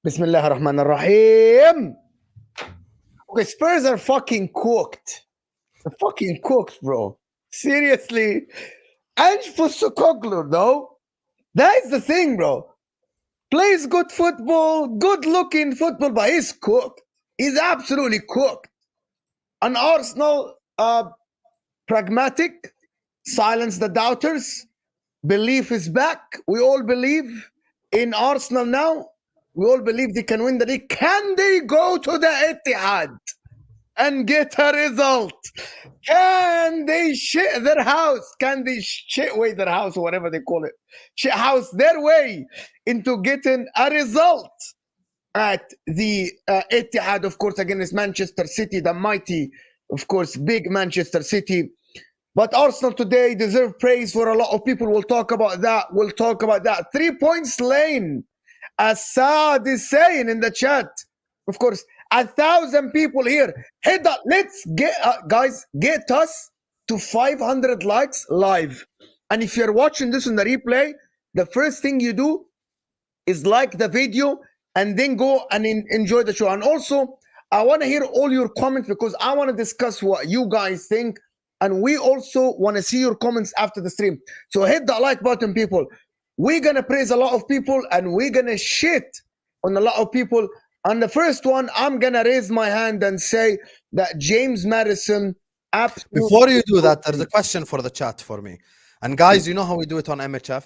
Bismillah ar-Rahman ar-Rahim. Okay, Spurs are fucking cooked. They're fucking cooked, bro. Seriously. Ange Postecoglou, though, that is the thing, bro. Plays good football, good-looking football, but he's cooked. He's absolutely cooked. An Arsenal, pragmatic, silence the doubters. Belief is back. We all believe in Arsenal now. We all believe they can win the league. Can they go to the Etihad and get a result? Can they shit their house? Can they shit away their house or whatever they call it? Shit house their way into getting a result at the Etihad, of course, against Manchester City, the mighty, of course, big Manchester City. But Arsenal today deserve praise for a lot of people. We'll talk about that. 3 points lane, as Saad is saying in the chat. Of course, 1,000 people here. Hit that. Let's get, guys, get us to 500 likes live. And if you're watching this on the replay, the first thing you do is like the video and then go and enjoy the show. And also, I want to hear all your comments because I want to discuss what you guys think. And we also want to see your comments after the stream. So hit that like button, people. We're going to praise a lot of people and we're going to shit on a lot of people. On the first one, I'm going to raise my hand and say that James Maddison absolutely... Before you do that, there's a question for the chat for me. And guys, you know how we do it on MHF?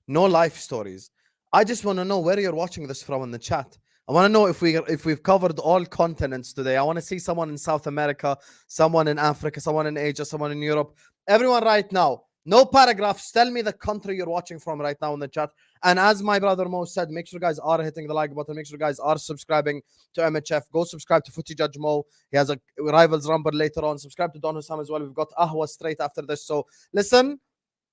No life stories. I just want to know where you're watching this from in the chat. I want to know if we've covered all continents today. I want to see someone in South America, someone in Africa, someone in Asia, someone in Europe. Everyone right now, no paragraphs. Tell me the country you're watching from right now in the chat. And as my brother Mo said, make sure guys are hitting the like button. Make sure guys are subscribing to MHF. Go subscribe to Footy Judge Mo. He has a Rivals Rumble later on. Subscribe to Don Husam as well. We've got Ahwa straight after this. So listen,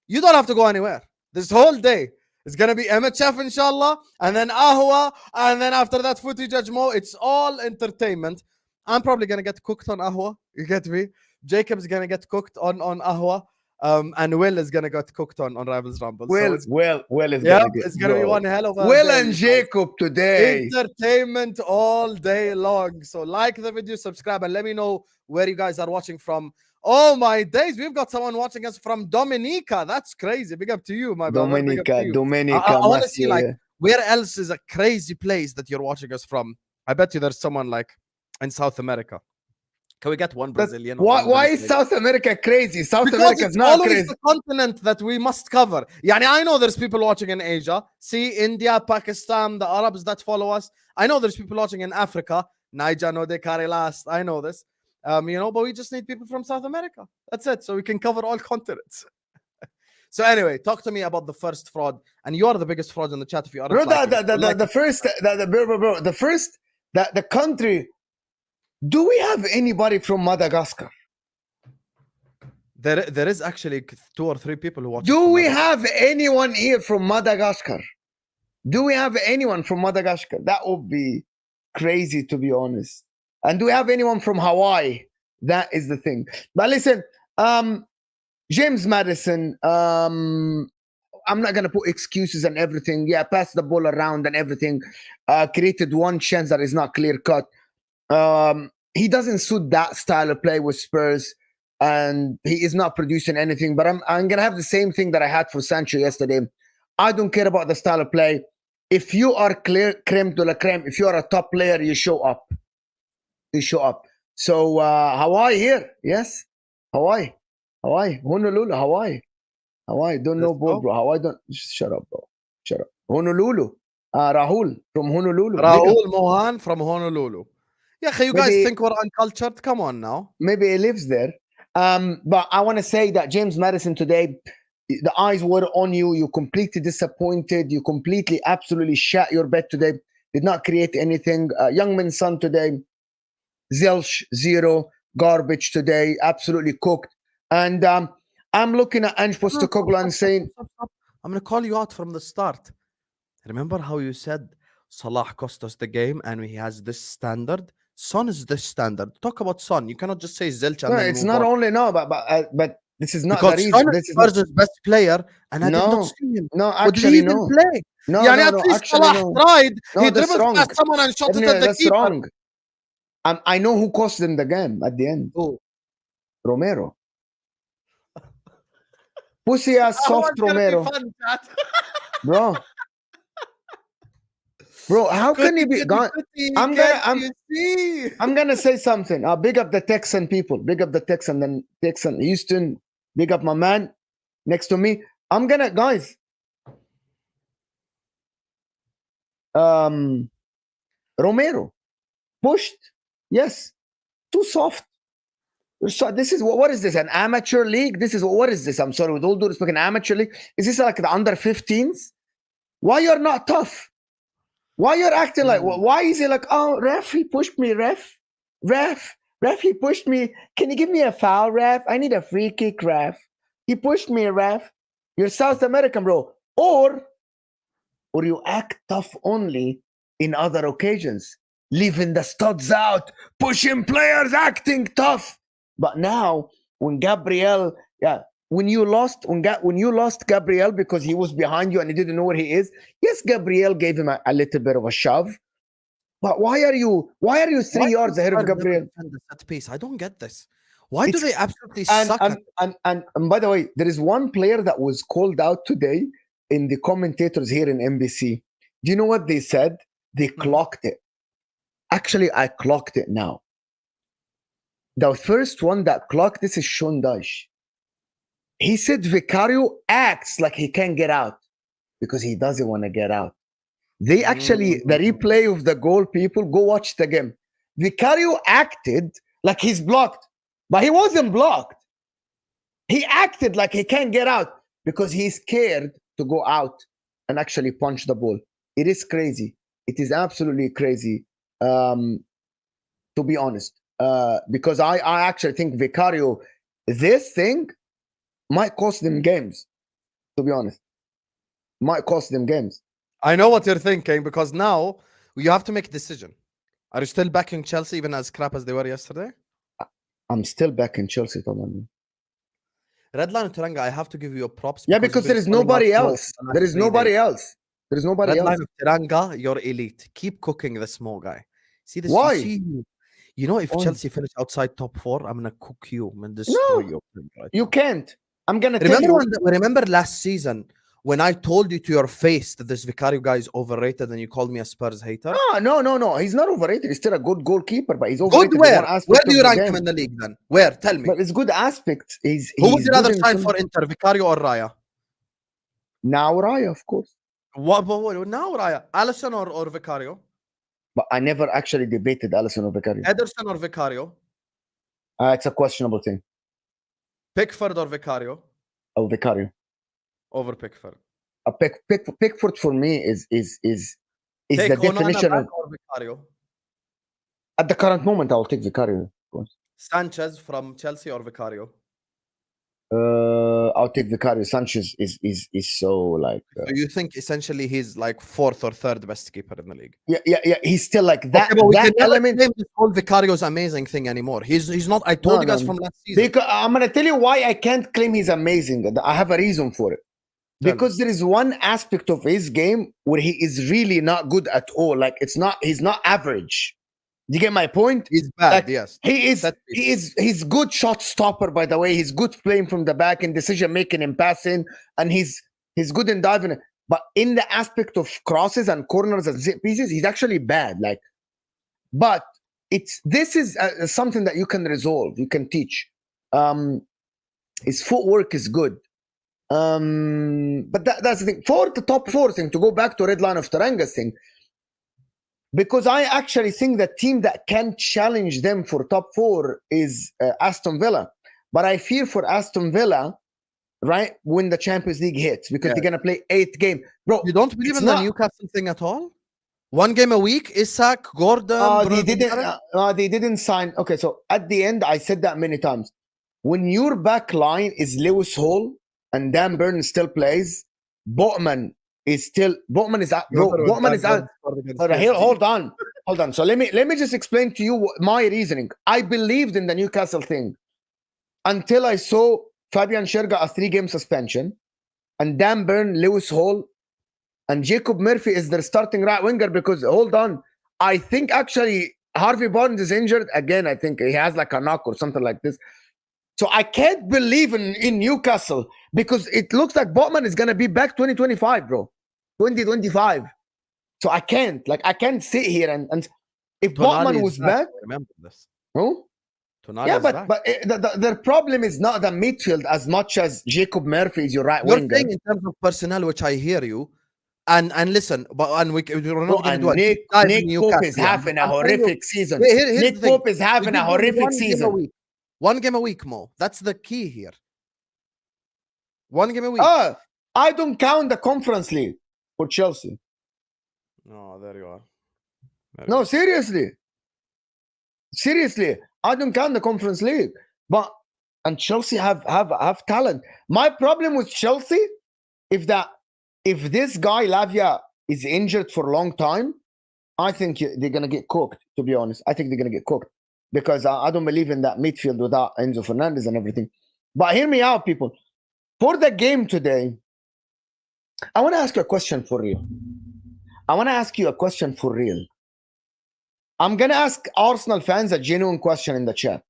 you don't have to go anywhere. This whole day, it's going to be MHF, inshallah, and then Ahwa, and then after that, Footy Judge Mo. It's all entertainment. I'm probably going to get cooked on Ahwa. You get me? Jacob's going to get cooked on Ahwa, and Will is going to get cooked on Rivals Rumble. Will is it's going to be one hell of a Will day, and Jacob today. Entertainment all day long. So like the video, subscribe, and let me know where you guys are watching from. Oh my days, we've got someone watching us from Dominica. That's crazy. Big up to you, my brother. Dominica. I want to see like where else is a crazy place that you're watching us from. I bet you there's someone like in South America. Can we get one Brazilian? Why is South America crazy? South because America is not always crazy. The continent that we must cover. Yani, I know there's people watching in Asia. See, India, Pakistan, the Arabs that follow us. I know there's people watching in Africa. Niger, no de Care last. I know this. But we just need people from South America. That's it. So we can cover all continents. So anyway, talk to me about the first fraud. And you are the biggest fraud in the chat if you are. Bro, the country. Do we have anybody from Madagascar? There is actually 2 or 3 people who watch. Do we have anyone here from Madagascar? Do we have anyone from Madagascar? That would be crazy, to be honest. And do we have anyone from Hawaii? That is the thing. But listen, James Maddison, I'm not going to put excuses and everything. Yeah, pass the ball around and everything. Created one chance that is not clear-cut. He doesn't suit that style of play with Spurs, and he is not producing anything. But I'm going to have the same thing that I had for Sancho yesterday. I don't care about the style of play. If you are creme de la creme, if you are a top player, you show up. You show up. So Hawaii here, yes, Hawaii, Honolulu, Hawaii. Don't know ball, bro. Hawaii don't. Shut up, bro. Shut up. Honolulu. Rahul from Honolulu. Rahul Mohan from Honolulu. Yeah, you guys think we're uncultured? Come on now. Maybe he lives there. But I want to say that James Maddison today, the eyes were on you. You completely disappointed. You completely, absolutely shat your bed today. Did not create anything. Young Min Son today. Zilch, 0, garbage today, absolutely cooked. And I'm looking at Ange Postecoglou and saying... I'm going to call you out from the start. Remember how you said Salah cost us the game and he has this standard? Son is this standard. Talk about Son. You cannot just say Zilch and no, it's not only no, but This is not the because reason. Son is This is not. Spurs' best player, and I did not No, see him. no, Would he actually, even no. play? No, Yani no, at no, least actually, Salah no. tried. No, He that's dribbled wrong. past someone and shot it Ernie, at the that's keeper. wrong. I know who cost them the game at the end. Oh, Romero. Pussy ass soft it's gonna be Romero. fun, chat. Bro. Bro, how can Goody, he be goody, gone? goody, I'm can't gonna you see? I'm gonna say something. Big up the Texan people. Big up the Texan, then Texan Houston. Big up my man next to me. I'm gonna guys. Romero pushed. Yes, too soft. So this is what is this? An amateur league? This is what is this? I'm sorry, with all due respect, an amateur league. Is this like the under 15s? Why you're not tough? Why you're acting like? Why is it like? Oh, ref, he pushed me. Ref, he pushed me. Can you give me a foul, ref? I need a free kick, ref. He pushed me, ref. You're South American, bro. Or you act tough only in other occasions, leaving the studs out, pushing players, acting tough. But now, when Gabriel, when you lost Gabriel because he was behind you and he didn't know where he is, yes, Gabriel gave him a little bit of a shove. But why are you 3 yards ahead of Gabriel? Defend the set piece. I don't get this. Why do It's- they absolutely And, suck at and by the way, there is one player that was called out today in the commentators here in NBC. Do you know what they said? They clocked it. Actually, I clocked it now. The first one that clocked this is Sean Dyche. He said Vicario acts like he can't get out because he doesn't want to get out. They actually, the replay of the goal, people, go watch the game. Vicario acted like he's blocked, but he wasn't blocked. He acted like he can't get out because he's scared to go out and actually punch the ball. It is crazy. It is absolutely crazy, to be honest. Because I actually think Vicario, this thing might cost them games, to be honest. Might cost them games. I know what you're thinking because now you have to make a decision. Are you still backing Chelsea even as crap as they were yesterday? I'm still back in Chelsea, طبعا. Redline and Teranga, I have to give you a props. Yeah, because there is nobody else. There is nobody else. There is nobody else. Redline of Teranga, you're elite. Keep cooking the small guy. See this? Why? You know, if Why? Chelsea finish outside top 4, I'm gonna cook you. I'm gonna destroy you. Right You now. can't. I'm gonna tell you. Remember last season when I told you to your face that this Vicario guy is overrated and you called me a Spurs hater? No. He's not overrated. He's still a good goalkeeper, but he's overrated. Good where? In one aspect Where do you of the rank game. him in the league then? Where? Tell me. But it's good aspect. Who was the other good in side some- for Inter, Vicario or Raya? Now Raya, of course. What now Raya? Alisson or Vicario? But I never actually debated Alisson or Vicario. Ederson or Vicario? It's a questionable thing. Pickford or Vicario? Oh, Vicario. Over Pickford. Pickford for me is Take the Onana definition back of. or Vicario? At the current moment, I will take Vicario. Of course. Sanchez from Chelsea or Vicario? I'll take Vicario. Sanchez is so like. So you think essentially he's like fourth or third best keeper in the league? Yeah. He's still like that. Okay, but we that can never element. claim this whole Vicario's amazing thing anymore. He's not. I told you guys from last season. Because I'm gonna tell you why I can't claim he's amazing. I have a reason for it. Because there is one aspect of his game where he is really not good at all. Like he's not average. Do you get my point? He's bad, Like, yes. He's good shot stopper, by the way. He's good playing from the back and decision making and passing, and he's good in diving. But in the aspect of crosses and corners and set pieces, he's actually bad. Like, but this is something that you can resolve. You can teach. His footwork is good. But that's the thing. For the top 4 thing, to go back to Red Line of Taranga's thing, because I actually think the team that can challenge them for top 4 is Aston Villa. But I fear for Aston Villa, right, when the Champions League hits, because they're going to play 8 games. Bro, you don't believe in the Newcastle thing at all? 1 game a week? Isak, Gordon? They didn't sign. Okay, so at the end, I said that many times. When your back line is Lewis Hall and Dan Burn still plays, Botman is out. Botman is out. Hold on. So let me just explain to you my reasoning. I believed in the Newcastle thing until I saw Fabian Schär got a 3-game suspension, and Dan Burn, Lewis Hall, and Jacob Murphy is their starting right winger because, hold on, I think actually Harvey Barnes is injured again. I think he has like a knock or something like this. So I can't believe in Newcastle because it looks like Botman is going to be back 2025, bro. 2025. So I can't sit here and if Tonali Botman is was back. back, Remember this. who? Tonali Yeah, is but back. their problem is not the midfield as much as Jacob Murphy is your right You're winger. saying in terms of personnel, which I hear you, and listen, but and we're Bro, not going to and do a deep dive in Nick Pope is Newcastle. having a I'm telling you, horrific season. here's the Nick thing. Pope is We having a give them horrific one game a season. week. 1 game a week, Mo. That's the key here. 1 game a week. I don't count the Conference League for Chelsea. Oh, there you are. No, seriously. Seriously, I don't count the Conference League. But and Chelsea have talent. My problem with Chelsea, if this guy Lavia is injured for a long time, I think they're gonna get cooked. To be honest, I think they're gonna get cooked because I don't believe in that midfield without Enzo Fernandez and everything. But hear me out, people. For the game today, I want to ask you a question for real. I'm gonna ask Arsenal fans a genuine question in the chat.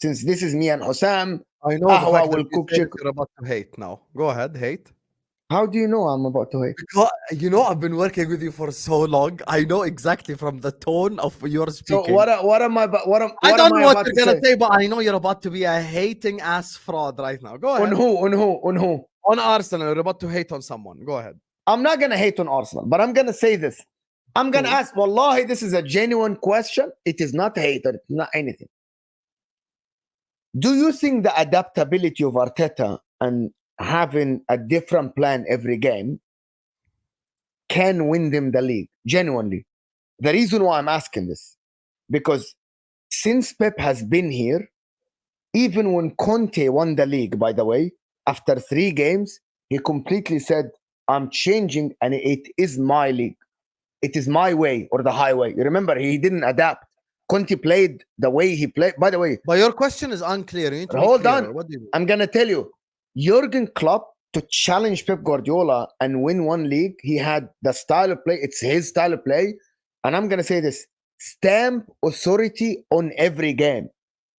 Since this is me and Husam, I know the Ahwa fact will that cook you said chicken. you're about to hate now. Go ahead, hate. How do you know I'm about to hate? Because I've been working with you for so long. I know exactly from the tone of your speaking. So what am I? I don't know what about you're to gonna say, but I know you're about to be a hating ass fraud right now. Go ahead. On who? On Arsenal, you're about to hate on someone. Go ahead. I'm not gonna hate on Arsenal, but I'm gonna say this. I'm gonna Cool. ask. Wallahi, this is a genuine question. It is not hate or it's not anything. Do you think the adaptability of Arteta and having a different plan every game can win them the league? Genuinely. The reason why I'm asking this, because since Pep has been here, even when Conte won the league, by the way, after 3 games, he completely said, I'm changing and it is my league. It is my way or the highway. You remember, he didn't adapt. Conte played the way he played. By the way, But your question is unclear. You need to hold be clearer. on. What do you mean? I'm going to tell you, Jurgen Klopp, to challenge Pep Guardiola and win one league, he had the style of play. It's his style of play. And I'm going to say this, stamp authority on every game.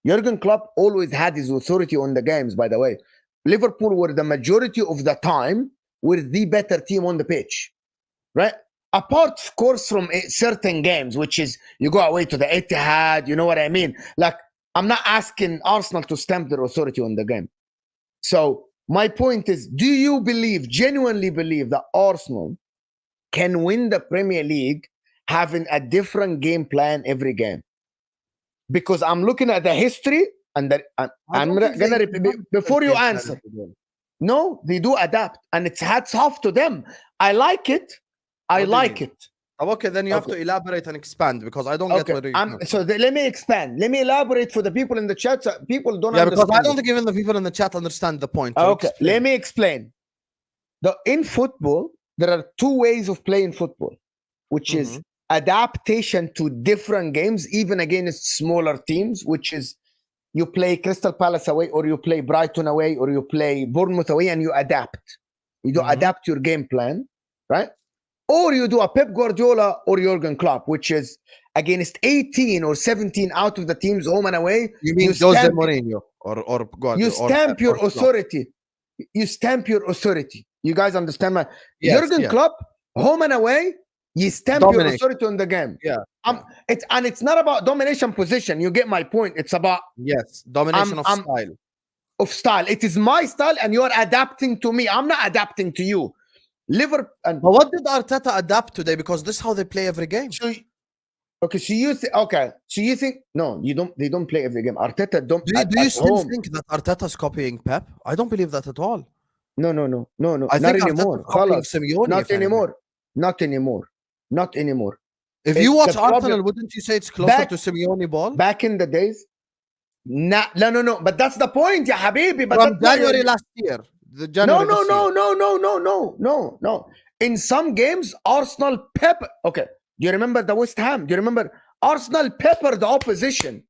Jurgen Klopp always had his authority on the games, by the way. Liverpool were the majority of the time were the better team on the pitch, right? Apart, of course, from certain games, which is you go away to the Etihad, you know what I mean? Like, I'm not asking Arsenal to stamp their authority on the game. So my point is, do you genuinely believe that Arsenal can win the Premier League having a different game plan every game? Because I'm looking at the history and I'm gonna repeat before you answer. No, they do adapt, and it's hats off to them. I like it. I like it. Okay, then you have to elaborate and expand because I don't get where you're let me expand. Let me elaborate for the people in the chat. So people don't understand. Because I don't think even the people in the chat understand the point. So okay, let me explain. In football, there are 2 ways of playing football, which is adaptation to different games, even against smaller teams, which is you play Crystal Palace away, or you play Brighton away, or you play Bournemouth away, and you adapt. You do adapt your game plan, right? Or you do a Pep Guardiola or Jurgen Klopp, which is against 18 or 17 out of the teams home and away. You mean Jose Mourinho or Guardiola? You stamp your authority. You stamp your authority. You guys understand my Jurgen Klopp, home and away, you stamp your authority on the game. It's not about domination position. You get my point. It's about domination of style. Of style. It is my style, and you are adapting to me. I'm not adapting to you. But what did Arteta adapt today? Because this is how they play every game. So you think no, you don't. They don't play every game. Arteta don't. Do you still think that Arteta's copying Pep? I don't believe that at all. No. I not think anymore. Not anymore. If you watch Arsenal, wouldn't you say it's closer to Simeone ball? Back in the days. No. But that's the point, ya habibi. But from January last year. No. In some games, Arsenal pepper. Okay, do you remember the West Ham? Do you remember Arsenal pepper the opposition?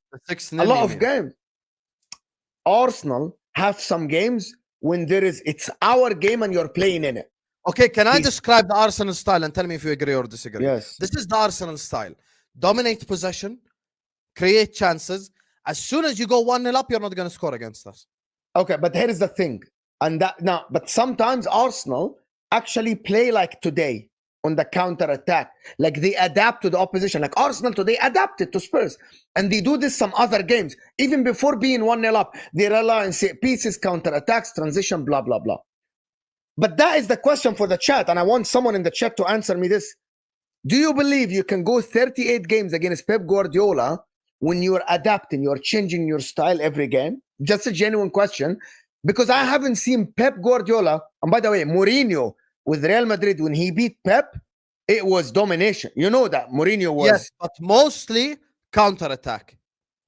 A lot of games. Arsenal have some games when it's our game and you're playing in it. Okay, can I He's- describe the Arsenal style and tell me if you agree or disagree? Yes. This is the Arsenal style. Dominate possession, create chances. As soon as you go 1-0 up, you're not going to score against us. Okay, but here's the thing. But sometimes Arsenal actually play like today on the counter attack. Like they adapt to the opposition. Like Arsenal today adapted to Spurs. And they do this some other games. Even before being 1-0 up, they rely on set pieces, counter attacks, transition, blah, blah, blah. But that is the question for the chat. And I want someone in the chat to answer me this. Do you believe you can go 38 games against Pep Guardiola when you're adapting, you're changing your style every game? Just a genuine question. Because I haven't seen Pep Guardiola, and by the way, Mourinho with Real Madrid, when he beat Pep, it was domination. You know that. Mourinho was... Yes, but mostly counter-attack.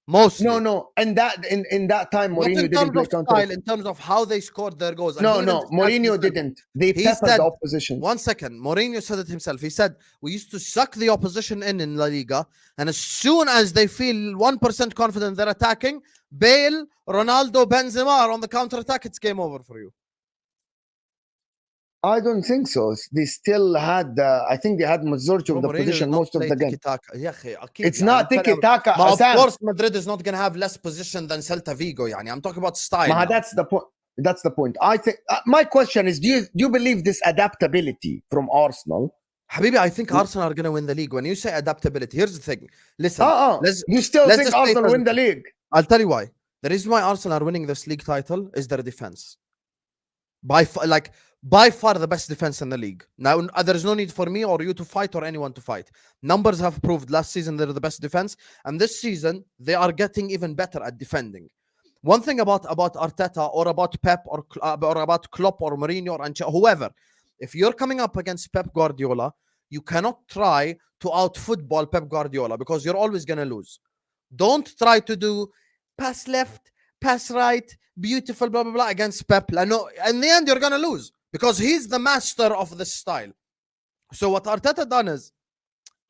Mostly. No. And that in that time, Not Mourinho in didn't terms play of counter. style, in terms of how they scored their goals. And No, he even described Mourinho himself. didn't. They He peppered said, the opposition. 1 second, Mourinho said it himself. He said, we used to suck the opposition in La Liga, and as soon as they feel 1% confident they're attacking, Bale, Ronaldo, Benzema are on the counter-attack, it's game over for you. I don't think so. They still had, I think they had majority of the position most of the game. It's not tiki-taka. Of course, Madrid is not going to have less position than Celta Vigo. I'm talking about style. That's the point. That's the point. I think my question is: Do you believe this adaptability from Arsenal? Habibi, I think Arsenal are going to win the league. When you say adaptability, here's the thing. Listen, you still think Arsenal win the league? I'll tell you why. The reason why Arsenal are winning this league title is their defense. By far the best defense in the league. Now, there is no need for me or you to fight or anyone to fight. Numbers have proved last season they're the best defense, and this season they are getting even better at defending. One thing about Arteta or about Pep or about Klopp or Mourinho or Ange, whoever, if you're coming up against Pep Guardiola, you cannot try to out-football Pep Guardiola because you're always going to lose. Don't try to do pass left, pass right, beautiful, blah, blah, blah, against Pep. No, in the end, you're going to lose because he's the master of this style. So what Arteta done is,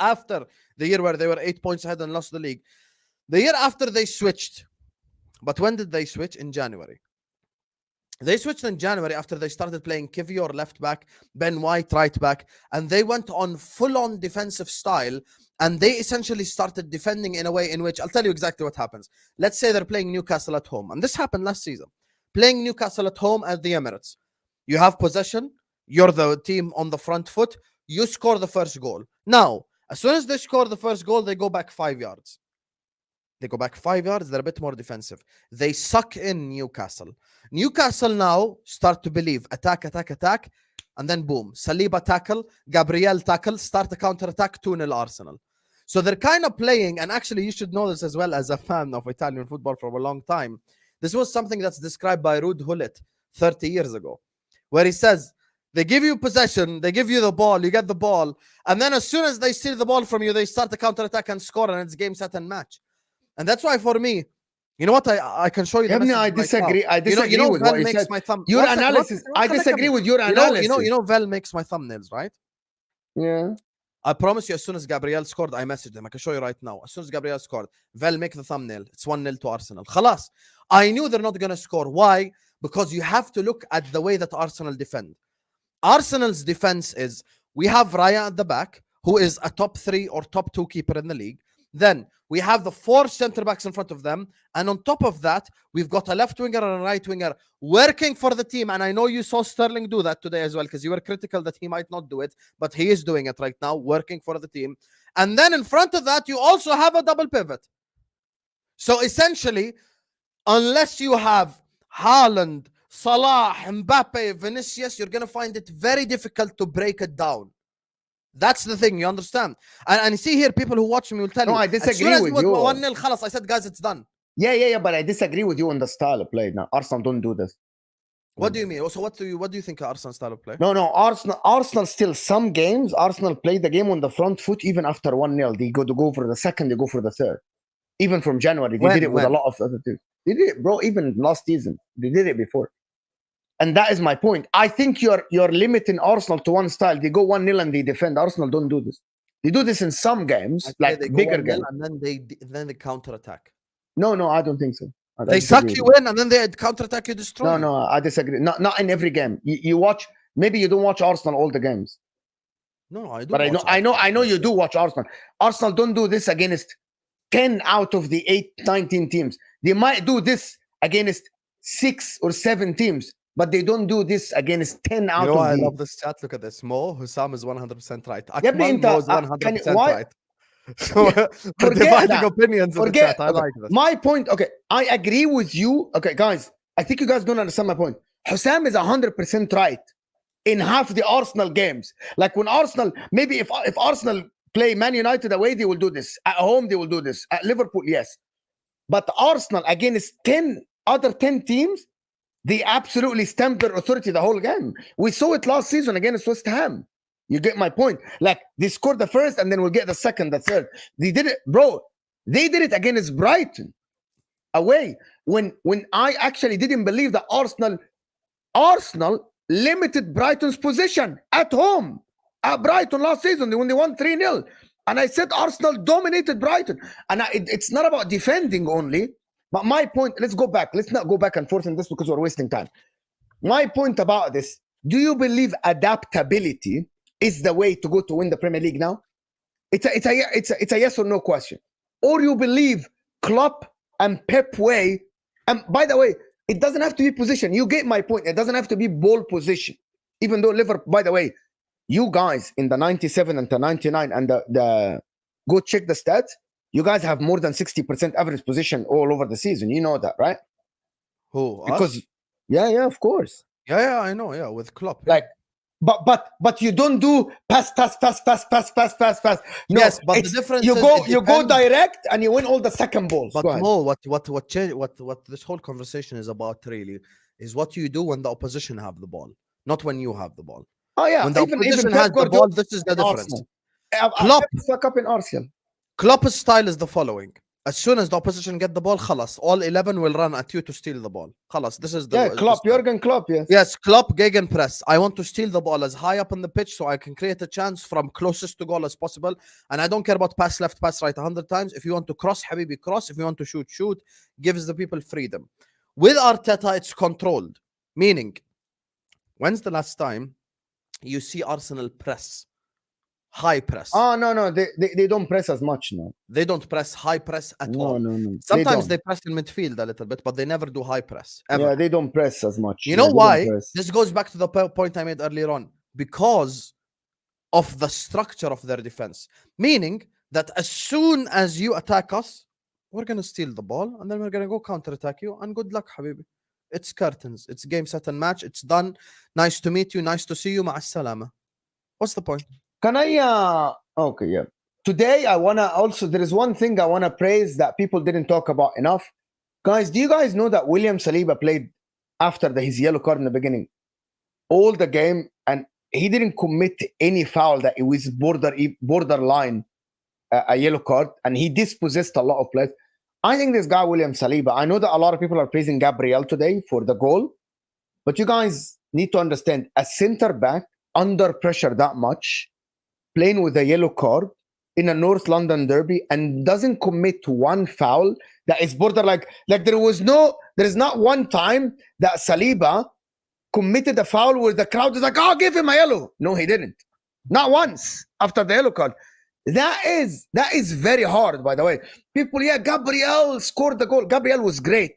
after the year where they were 8 points ahead and lost the league, the year after they switched. But when did they switch? In January. They switched in January after they started playing Kivior left back, Ben White right back, and they went on full-on defensive style, and they essentially started defending in a way in which, I'll tell you exactly what happens. Let's say they're playing Newcastle at home, and this happened last season. Playing Newcastle at home at the Emirates. You have possession, you're the team on the front foot, you score the first goal. Now, as soon as they score the first goal, they go back 5 yards. They go back 5 yards, they're a bit more defensive. They suck in Newcastle. Newcastle now start to believe, attack, and then boom, Saliba tackle, Gabriel tackle, start a counter-attack, 2-0 Arsenal. So they're kind of playing, and actually you should know this as well as a fan of Italian football for a long time. This was something that's described by Ruud Gullit 30 years ago, where he says, they give you possession, they give you the ball, you get the ball, and then as soon as they steal the ball from you, they start a counter-attack and score, and it's game, set, and match. And that's why for me, you know what, I can show you the I disagree. I disagree with what you said. Your analysis. I disagree with your analysis. You know, Vel makes my thumbnails, right? Yeah. I promise you, as soon as Gabriel scored, I messaged him. I can show you right now. As soon as Gabriel scored, Vel, make the thumbnail. It's 1-0 to Arsenal. Khalas. I knew they're not going to score. Why? Because you have to look at the way that Arsenal defend. Arsenal's defense is, we have Raya at the back, who is a top 3 or top 2 keeper in the league. Then we have the 4 center backs in front of them. And on top of that, we've got a left winger and a right winger working for the team. And I know you saw Sterling do that today as well, because you were critical that he might not do it, but he is doing it right now, working for the team. And then in front of that, you also have a double pivot. So essentially, unless you have Haaland, Salah, Mbappe, Vinicius, you're going to find it very difficult to break it down. That's the thing, you understand? And you see here, people who watch me will tell you. No, I disagree with you. 1-0, khalas, I said, guys, it's done. Yeah, but I disagree with you on the style of play. Now, Arsenal don't do this. What do you mean? So what do you think of Arsenal's style of play? No, Arsenal still, some games, Arsenal play the game on the front foot even after 1-0. They go for the second, they go for the third. Even from January, they did it with a lot of other teams. They did it, bro, even last season. They did it before. And that is my point. I think you're limiting Arsenal to one style. They go 1-0 and they defend. Arsenal don't do this. They do this in some games, like bigger games. And then they counter attack. No, I don't think so. I They disagree suck you with in and then they counterattack you, destroy No, you. no, I disagree. Not in every game. You watch. Maybe you don't watch Arsenal all the games, No, I do. but watch I Arsenal. know you do watch Arsenal. Arsenal don't do this against 10 out of the 8, 19 teams. They might do this against 6 or 7 teams, but they don't do this against 10 You out know of why I the. love this chat? Look at this. Mo, Husam is 100% right. يا ابني Akmal, انت Mo is can 100% why right. So Yeah, we're forget dividing that. opinions in the Forget. chat. I Okay. like this. My point. Okay, I agree with you. Okay, guys, I think you guys don't understand my point. Hussam is 100% right in half the Arsenal games. Like when Arsenal, maybe if Arsenal play Man United away, they will do this. At home, they will do this. At Liverpool, yes. But Arsenal against 10 teams, they absolutely stamped their authority the whole game. We saw it last season against West Ham. You get my point? Like they scored the first and then we'll get the second, the third. They did it, bro. They did it against Brighton away. When I actually didn't believe that Arsenal limited Brighton's position at home. At Brighton last season when they won 3-0. And I said Arsenal dominated Brighton. And it's not about defending only. But my point, let's go back. Let's not go back and forth on this because we're wasting time. My point about this, do you believe adaptability is the way to go to win the Premier League now? It's a yes or no question. Or you believe Klopp and Pep way, and by the way, it doesn't have to be position. You get my point. It doesn't have to be ball position. Even though Liverpool, by the way, you guys in the 97 and the 99 and the go check the stats, you guys have more than 60% average position all over the season. You know that, right? Who? Us? Because yeah, of course. Yeah, I know. Yeah, with Klopp. Yeah. Like, but you don't do pass. No, Yes, but the difference you is go it you go depends. direct and you win all the second balls. But Go ahead. Mo, what this whole conversation is about really is what you do when the opposition have the ball, not when you have the ball. Oh yeah, When the even opposition Pep has the Guardiola ball, this is the in difference. Arsenal. Klopp, Pep stuck up in Arsenal. Klopp's style is the following: as soon as the opposition get the ball, خلاص, all 11 will run at you to steal the ball. خلاص, this is the Yeah, Klopp, the style. Jurgen Klopp, yes. Yes, Klopp gegenpress. I want to steal the ball as high up on the pitch so I can create a chance from closest to goal as possible. And I don't care about pass left, pass right 100 times. If you want to cross, Habibi, cross. If you want to shoot, shoot. Gives the people freedom. With Arteta, it's controlled. Meaning, when's the last time you see Arsenal press? High press. Oh no, they don't press as much now. They don't press high press at all. No. Sometimes they press in midfield a little bit, but they never do high press. Ever. Yeah, they don't press as much. You know they why? don't press. This goes back to the point I made earlier on. Because of the structure of their defense. Meaning that as soon as you attack us, we're going to steal the ball and then we're going to go counterattack you. And good luck, Habibi. It's curtains. It's game, set, and match. It's done. Nice to meet you. Nice to see you. Ma'a salama. What's the point? Can I okay, yeah. Today I wanna also there is one thing I wanna praise that people didn't talk about enough. Guys, do you guys know that William Saliba played after his yellow card in the beginning? All the game and he didn't commit any foul that it was borderline a yellow card, and he dispossessed a lot of players. I think this guy William Saliba, I know that a lot of people are praising Gabriel today for the goal, but you guys need to understand a center back under pressure that much, playing with a yellow card in a North London derby and doesn't commit one foul that is border like there is not one time that Saliba committed a foul where the crowd is like, oh, give him a yellow. No, he didn't. Not once after the yellow card. That is very hard, by the way. People, yeah, Gabriel scored the goal. Gabriel was great.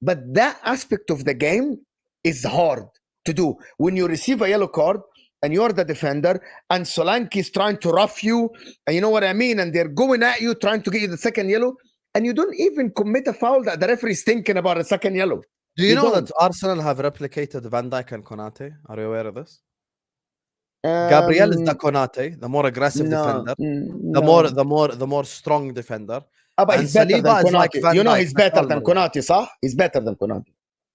But that aspect of the game is hard to do. When you receive a yellow card, and you're the defender, and Solanke is trying to rough you, and you know what I mean, and they're going at you, trying to get you the second yellow, and you don't even commit a foul that the referee is thinking about a second yellow. Do you know that Arsenal have replicated Van Dijk and Konate? Are you aware of this? Gabriel is the Konate, the more aggressive defender, the more strong defender. But he's better than Konate. Like Van Dijk. He's better than Konate, صح? He's better than Konate.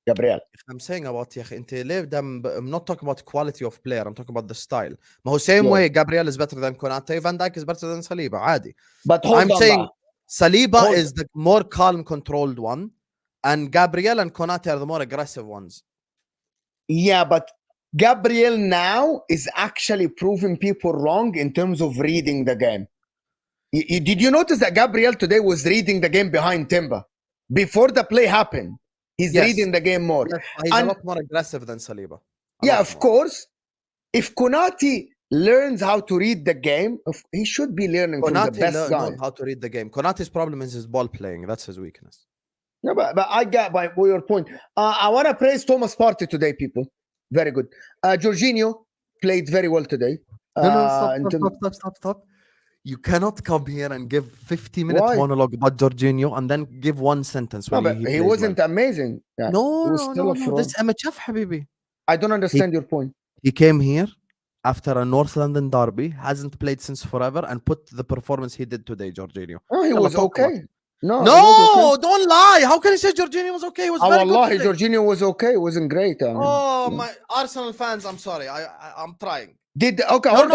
Gabriel. I'm saying about I'm not talking about quality of player, I'm talking about the style. ما هو same way Gabriel is better than Konate, Van Dijk is better than Saliba, عادي. But I'm saying Saliba is the more calm, controlled one, and Gabriel and Konate are the more aggressive ones. Yeah, but Gabriel now is actually proving people wrong in terms of reading the game. Did you notice that Gabriel today was reading the game behind Timber? before the play happened. He's Yes. reading the game more. Yes, he's And a lot more aggressive than Saliba. yeah, of course. If Konate learns how to read the game, he should be learning from the best guy. knows how to read the game. Konate's problem is his ball playing. That's his weakness. No, but I get by your point. I want to praise Thomas Partey today, people. Very good. Jorginho played very well today. Stop. You cannot come here and give 50-minute monologue about Jorginho and then give one sentence. No, but he wasn't amazing. Yeah, no. This MHF, Habibi. I don't understand your point. He came here after a North London derby, hasn't played since forever, and put the performance he did today, Jorginho. Oh, he was okay. No, don't lie. How can you say Jorginho was okay? He was very good. Jorginho was okay. It wasn't great. Oh, my Arsenal fans, I'm sorry. I'm trying. Hold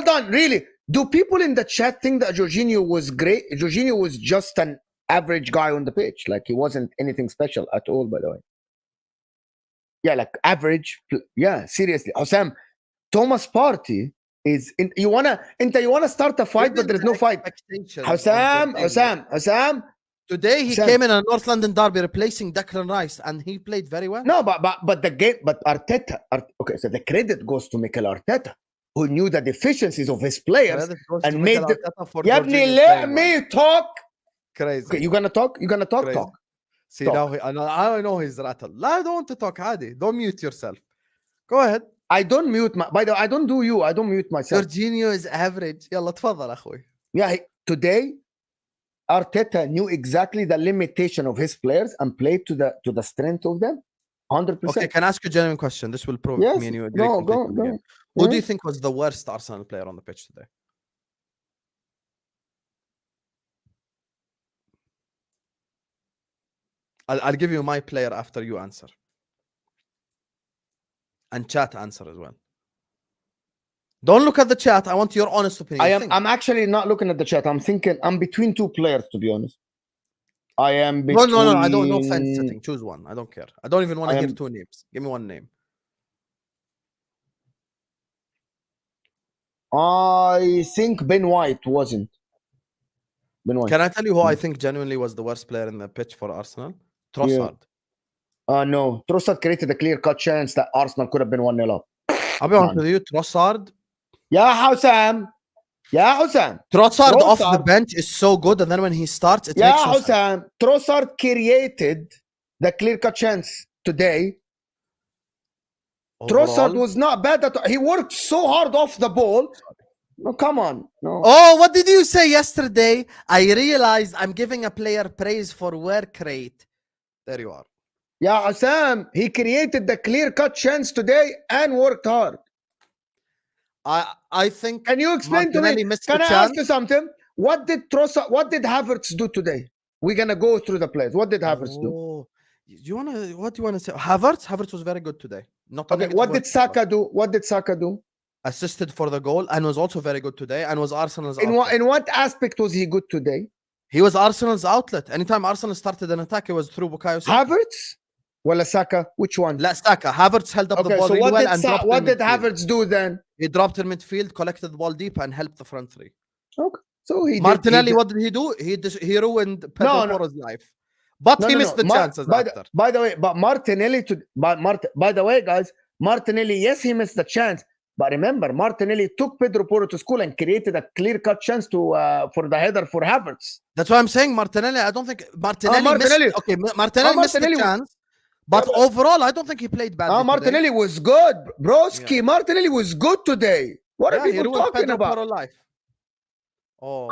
on. Really? Do people in the chat think that Jorginho was great? Jorginho was just an average guy on the pitch. Like, he wasn't anything special at all, by the way. Yeah, like average. Yeah, seriously. Husam, Thomas Partey is you wanna start a fight, but there's no fight. Husam. Today he came in a North London derby replacing Declan Rice, and he played very well. No, but the game, but Arteta. Okay, so the credit goes to Mikel Arteta, who knew the deficiencies of his players and made the. Let me talk. Crazy. Okay, you gonna talk? Crazy. Talk. See, now I know he's rattled. I don't want to talk, Hadi. Don't mute yourself. Go ahead. I don't mute by the way, I don't do you. I don't mute myself. Jorginho is average. يلا تفضل أخوي. Yeah, today Arteta knew exactly the limitation of his players and played to the strength of them. 100%. Okay, can I ask you a genuine question? This will prove me and you agree. Go. Who do you think was the worst Arsenal player on the pitch today? I'll give you my player after you answer. And chat answer as well. Don't look at the chat. I want your honest opinion. I'm actually not looking at the chat. I'm thinking I'm between two players, to be honest. I am between... No. I don't know fence setting. Choose one. I don't care. I don't even want to hear two names. Give me one name. I think Ben White wasn't. Ben White. Can I tell you who I think genuinely was the worst player in the pitch for Arsenal? Trossard. No. Trossard created a clear-cut chance that Arsenal could have been 1-0 up. I'll be honest with you. Trossard. Yeah, Husam. Trossard off the bench is so good, and then when he starts, it makes no sense. Trossard created the clear-cut chance today. Overall, Trossard was not bad at all. He worked so hard off the ball. No, come on. No. Oh, what did you say yesterday? I realized I'm giving a player praise for work rate. There you are. Yeah, Husam, he created the clear-cut chance today and worked hard. I think. Can you explain to me? Can I ask you something? What did Havertz do today? We're gonna go through the plays. What did Havertz do? What do you want to say? Havertz was very good today. Okay. What did Saka do? Assisted for the goal and was also very good today and was Arsenal's outlet. In what aspect was he good today? He was Arsenal's outlet. Anytime Arsenal started an attack, it was through Bukayo Saka. Havertz? Well, Saka, which one? Saka. Havertz held up the ball really well and dropped. What did Havertz do then? He dropped in midfield, collected the ball deep, and helped the front three. Okay, so Martinelli. What did he do? He ruined Pedro Porro's life, but he missed the chances after. By the way, but Martinelli by the way, guys, Martinelli, yes, he missed the chance, but remember, Martinelli took Pedro Porro to school and created a clear-cut chance for the header for Havertz. That's why I'm saying Martinelli. I don't think Martinelli missed the chance. But overall, I don't think he played badly. Martinelli today. Was good, broski. Yeah. Martinelli was good today. What are people talking about? Life. Oh,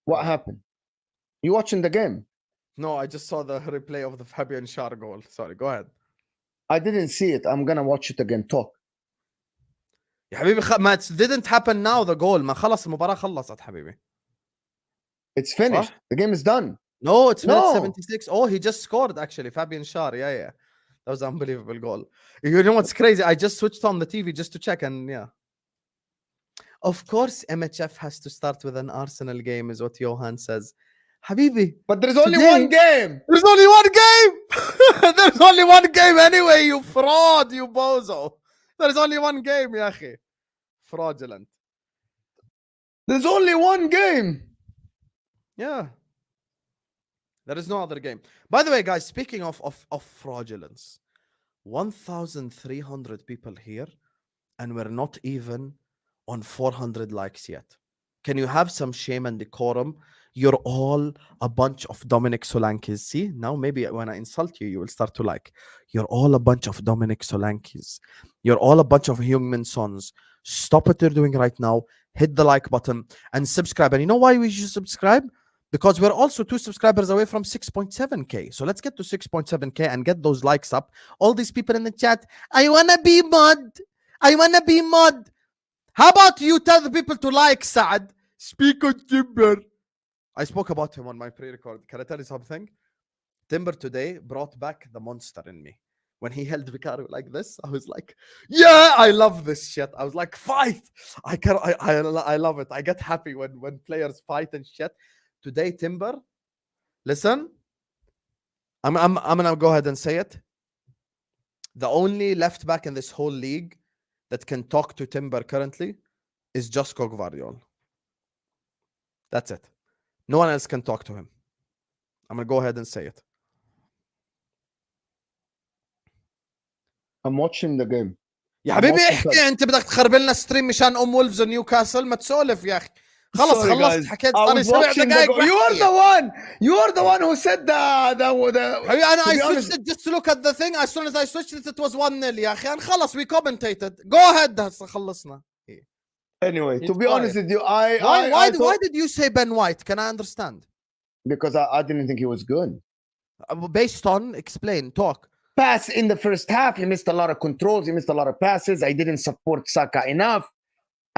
what happened? You watching the game? No, I just saw the replay of the Fabian Schär goal. Sorry, go ahead. I didn't see it. I'm gonna watch it again. Talk. يا حبيبي ما it didn't happen now the goal ما خلص المباراة خلصت حبيبي. It's finished. The game is done. No, it's minute 76. Oh, he just scored actually. Fabian Schär. Yeah. That was an unbelievable goal. You know what's crazy? I just switched on the TV just to check and yeah. Of course, MHF has to start with an Arsenal game, is what Johan says. Habibi. But there's only one game. There's only one game. There's only one game anyway, you fraud, you bozo. There's only one game, ya akhi. Fraudulent. There's only one game. Yeah. There is no other game. By the way, guys, speaking of fraudulence, 1,300 people here, and we're not even on 400 likes yet. Can you have some shame and decorum? You're all a bunch of Dominic Solankis. See, now maybe when I insult you, you will start to like. You're all a bunch of Dominic Solankis. You're all a bunch of Heung-min Sons. Stop what you're doing right now. Hit the like button and subscribe. And you know why we should subscribe? Because we're also 2 subscribers away from 6.7k. So let's get to 6.7k and get those likes up. All these people in the chat, I wanna be mod. I wanna be mod. How about you tell the people to like Saad? Speak on Timber. I spoke about him on my pre-record. Can I tell you something? Timber today brought back the monster in me. When he held Vicario like this, I was like, yeah, I love this shit. I was like, fight. I love it. I get happy when players fight and shit. Today, Timber, listen, I'm gonna go ahead and say it. The only left back in this whole league that can talk to Timber currently is just Gvardiol. That's it. No one else can talk to him. I'm gonna go ahead and say it. I'm watching the game. يا حبيبي احكي انت بدك تخرب لنا ستريم مشان وولفز ونيوكاسل ما تسولف يا اخي خلص Sorry, خلصت guys. حكيت I صار was 7 watching دقائق You are the one who said the حبيبي انا to I be switched honest- it just to look at the thing. As soon as I switched it was 1-0 يا اخي انا خلص we commentated. Go ahead هسه خلصنا. Anyway, to It's be honest fine. with you, Why thought, did you say Ben White? Can I understand? because I didn't think he was good. Based on explain talk. Pass in the first half, he missed a lot of controls, he missed a lot of passes. I didn't support Saka enough.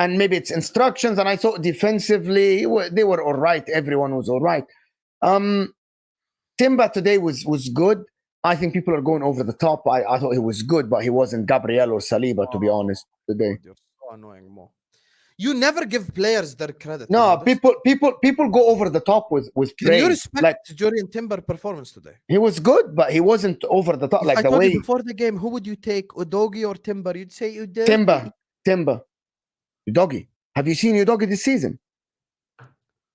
And maybe it's instructions. And I thought defensively, they were all right. Everyone was all right. Timber today was good. I think people are going over the top. I thought he was good, but he wasn't Gabriel or Saliba, to be honest, today. You're so annoying, Mo. You never give players their credit. No, you know this? people go over the top with Can praise. you respect Like, Julian Timber performance today? he was good, but he wasn't over the top. If like I the told way you before the game, who would you take, Udogi or Timber? You'd say Udogi. Timber, Udogi. Have you seen Udogi this season?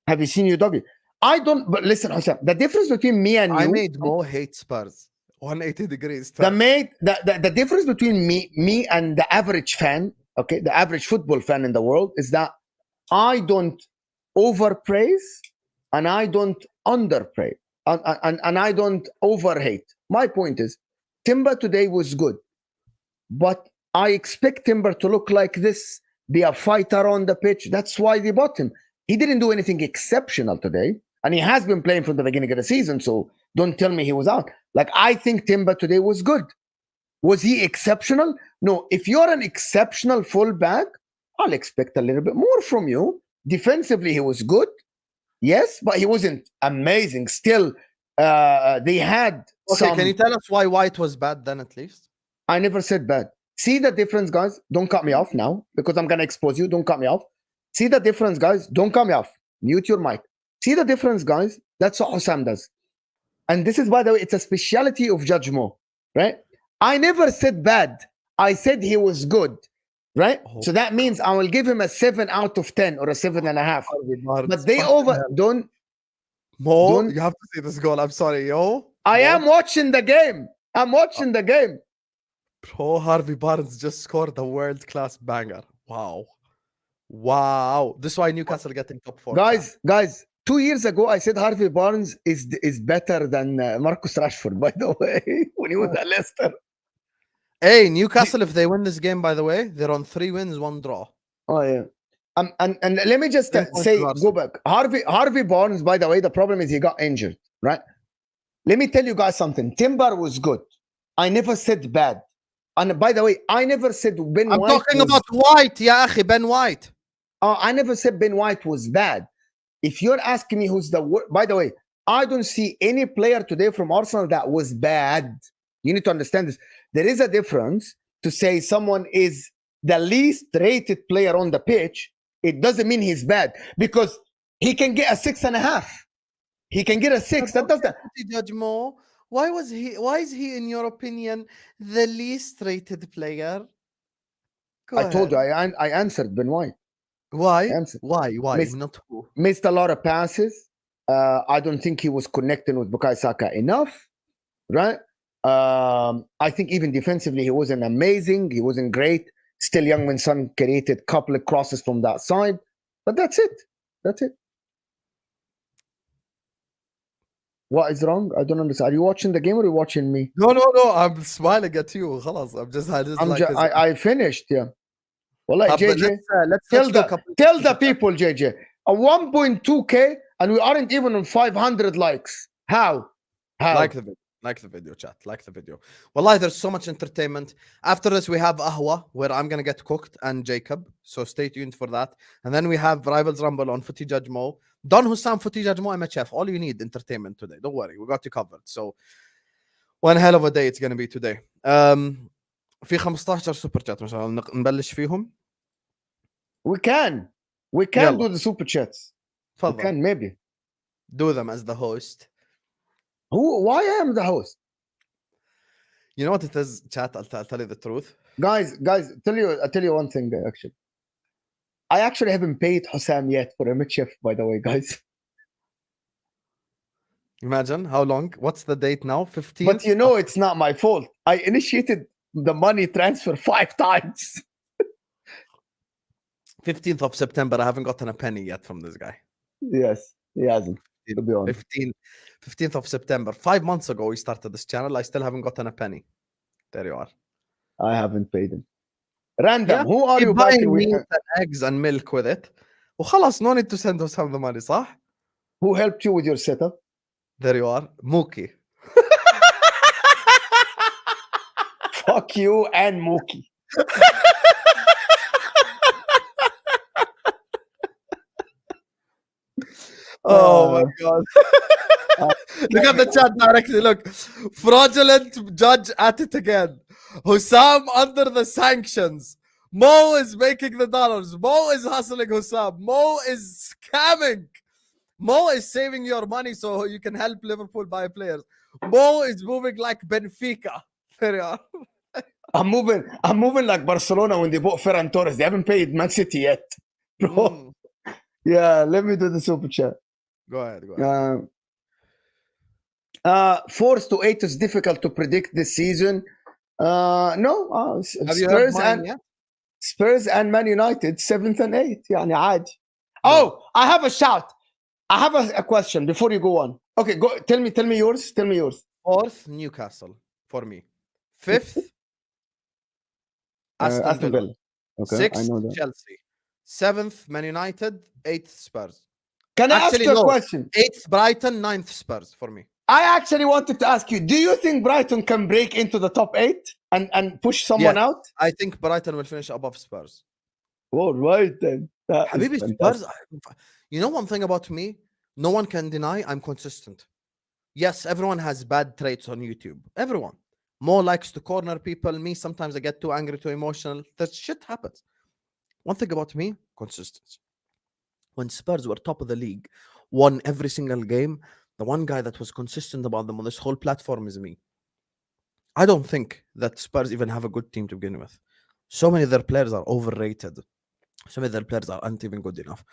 Have you seen Udogi? I don't. But listen, Husam, the difference between me and I you, made Mo hate Spurs. 180 degrees. the difference between me and the average fan, okay, the average football fan in the world, is that I don't overpraise and I don't underpraise and I don't overhate. My point is, Timber today was good, but I expect Timber to look like this, be a fighter on the pitch. That's why they bought him. He didn't do anything exceptional today, and he has been playing from the beginning of the season. So don't tell me he was out. Like, I think Timber today was good. Was he exceptional? No. If you're an exceptional fullback, I'll expect a little bit more from you. Defensively, he was good. Yes, but he wasn't amazing. Still, they had Okay, can you tell us why White was bad then at least? I never said bad. See the difference, guys? Don't cut me off now because I'm going to expose you. Don't cut me off. See the difference, guys? Don't cut me off. Mute your mic. See the difference, guys? That's what Husam does. And this is, by the way, it's a speciality of Judge Mo, right? I never said bad. I said he was good, right? Oh. So that means I will give him a 7 out of 10 or a 7.5. But But they don't. Mo, you have to see this goal. I'm sorry, yo. I am watching the game. I'm watching the game. Bro, Harvey Barnes just scored a world-class banger. Wow. This is why Newcastle getting top 4. Guys, 2 years ago, I said Harvey Barnes is better than Marcus Rashford, by the way, when he was at Leicester. Hey, Newcastle, if they win this game, by the way, they're on 3 wins, 1 draw. Oh, yeah. And let me just say, go back. Harvey Barnes, by the way, the problem is he got injured, right? Let me tell you guys something. Timber was good. I never said bad. And by the way, I never said Ben White. I'm talking about White, ya akhi, Ben White. I never said Ben White was bad. If you're asking me who's the worst, by the way, I don't see any player today from Arsenal that was bad. You need to understand this. There is a difference to say someone is the least rated player on the pitch. It doesn't mean he's bad because he can get a 6.5. He can get a 6. That doesn't. Judge Mo, why is he, in your opinion, the least rated player? I told you, I answered Ben White. Why? Answer. Why? Missed- Not who? Missed a lot of passes. I don't think he was connecting with Bukayo Saka enough, right? I think even defensively, he wasn't amazing. He wasn't great. Still, Youngmin Son created a couple of crosses from that side, but that's it. That's it. What is wrong? I don't understand. Are you watching the game or are you watching me? No, I'm smiling at you. خلاص, I'm just I finished. Yeah. Well, like JJ, let's do a couple tell the people, JJ, a 1.2K and we aren't even on 500 likes. How? Like the video, chat. Like the video. Wallahi, there's so much entertainment. After this, we have Ahwa, where I'm gonna get cooked, and Jacob. So stay tuned for that. And then we have Rivals Rumble on Footy Judge Mo. Don Husam Footy Judge Mo MHF. All you need entertainment today. Don't worry, we got you covered. So one hell of a day it's gonna be today. في 15 سوبر شات ما شاء الله نبلش فيهم. We can do the super chats. تفضل. We can maybe do them as the host. Why I am the host? You know what it is, chat? I'll tell you the truth. Guys, I'll tell you one thing actually. I actually haven't paid Husam yet for a MHF, by the way, guys. Imagine how long? What's the date now? 15th? But you know it's not my fault. I initiated the money transfer 5 times. 15th of September. I haven't gotten a penny yet from this guy. Yes, he hasn't. To be honest. 15th of September. 5 months ago, we started this channel. I still haven't gotten a penny. There you are. I haven't paid him. Random, who are you buying meat and eggs and milk with it? وخلاص, no need to send us some of the money, صح? Who helped you with your setup? There you are. Mookie. Fuck you and Mookie. Oh my god. Look at the chat directly. Look. Fraudulent judge at it again. Husam under the sanctions. Mo is making the dollars. Mo is hustling Husam. Mo is scamming. Mo is saving your money so you can help Liverpool buy players. Mo is moving like Benfica. There you are. I'm moving like Barcelona when they bought Ferran Torres. They haven't paid Man City yet. Bro. Yeah, let me do the super chat. Go ahead. Fourth to 8 is difficult to predict this season. No. Spurs and Man United 7th and 8th. يعني عادي. Oh, I have a shout. I have a question before you go on. Okay, go. Tell me yours. 4th, Newcastle for me. 5th, Aston Villa. Okay, 6th, I know that. Chelsea. 7th, Man United. 8th, Spurs. Can I ask you a question? 8th, Brighton. 9th, Spurs for me. I actually wanted to ask you, do you think Brighton can break into the top 8 and push someone out? I think Brighton will finish above Spurs. All right, then. Habibi, Spurs, you know one thing about me? No one can deny I'm consistent. Yes, everyone has bad traits on YouTube. Everyone. Mo likes to corner people. Me, sometimes I get too angry, too emotional. That shit happens. One thing about me, consistency. When Spurs were top of the league, won every single game, the one guy that was consistent about them on this whole platform is me. I don't think that Spurs even have a good team to begin with. So many of their players are overrated. So many of their players aren't even good enough.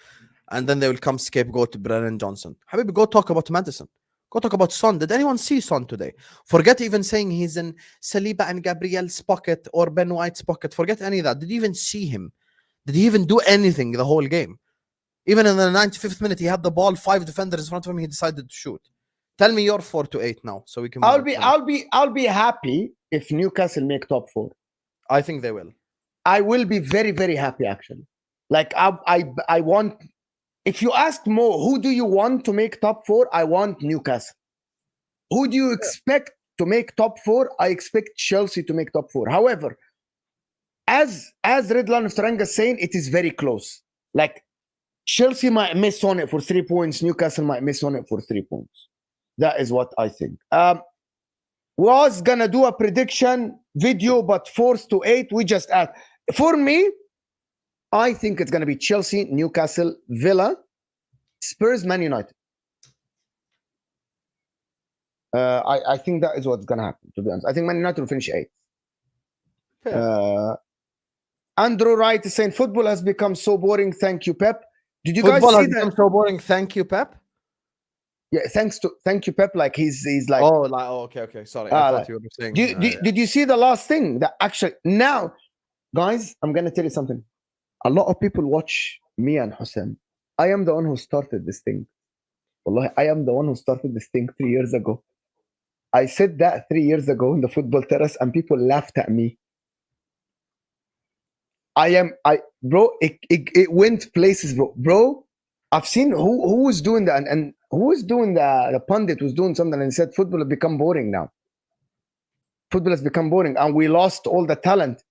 And then they will come scapegoat to Brennan Johnson. Habibi, go talk about Madison. Go talk about Son. Did anyone see Son today? Forget even saying he's in Saliba and Gabriel's pocket or Ben White's pocket. Forget any of that. Did you even see him? Did he even do anything the whole game? Even in the 95th minute, he had the ball, 5 defenders in front of him. He decided to shoot. Tell me your 4 to 8 now, so we can. I'll be happy if Newcastle make top 4. I think they will. I will be very, very happy actually. Like I want. If you ask Mo, who do you want to make top 4? I want Newcastle. Who do you expect to make top 4? I expect Chelsea to make top 4. However, as Redline of Taranga is saying, it is very close. Like Chelsea might miss on it for 3 points. Newcastle might miss on it for 3 points. That is what I think. Was gonna do a prediction video, but 4th to 8, we just add. For me, I think it's gonna be Chelsea, Newcastle, Villa, Spurs, Man United. I think that is what's gonna happen, to be honest. I think Man United will finish 8th. Andrew Wright is saying football has become so boring. Thank you, Pep. Did you guys see that? So boring. Thank you, Pep. Yeah, thank you, Pep. Like he's like, Okay. Sorry, I thought like, you were saying. did you see the last thing that actually now, guys? I'm gonna tell you something. A lot of people watch me and Husam. I am the one who started this thing. Wallahi, I am the one who started this thing 3 years ago. I said that 3 years ago in the football terrace, and people laughed at me. Bro, it went places, bro. I've seen who was doing that, and who was doing the pundit was doing something and said football has become boring now. Football has become boring, and we lost all the talent.